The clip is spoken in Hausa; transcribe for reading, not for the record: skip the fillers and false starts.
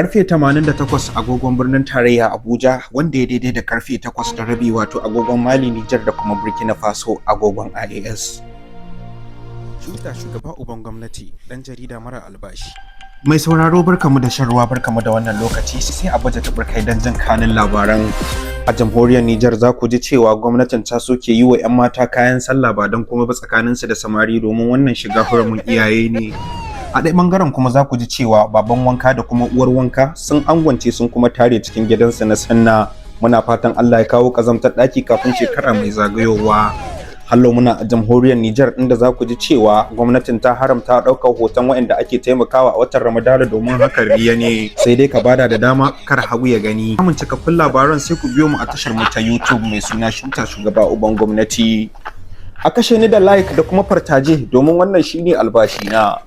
Karfe 88 agogon birnin tarayya Abuja, wanda ya daidai da karfe 8:30 wato agogon Mali, Nijar da kuma Burkina Faso agogon IAS. Shugaba Uban Gwamnati, dan jarida mara albashi. Mai sauraro barkamu da shan ruwa, barkamu da wannan lokaci, sai a baje tabarkai dan jin kanin labaran. A jamhuriyar Nijar za ku ji cewa gwamnatin ta soke yi wa 'yan mata kayan sallah ba don kuma ba tsakaninsu da samari, domin wannan shiga hurumin iyaye ne. A ɗaya ɓangaren kuma za ku ji cewa baban wanka da kuma uwar wanka sun angwance sun kuma tare cikin gidansu na sanna. Muna fatan Allah ya kawo ƙazamtar ɗaki kafin shekara mai zagayowa. Hallo muna a jamhuriyar Nijar, inda za ku ji cewa gwamnatin ta haramta ɗaukar hoton waɗanda ake taimakawa a watan Ramadana domin hakan riya ne. Sai dai ka bada da dama kar hagu ya gani. Mun cikakkun labaran sai ku biyo mu a tashar mu ta YouTube mai suna Shugaba Uban Gwamnati. A kashe ni da like da kuma fartaje domin wannan shine albashi na.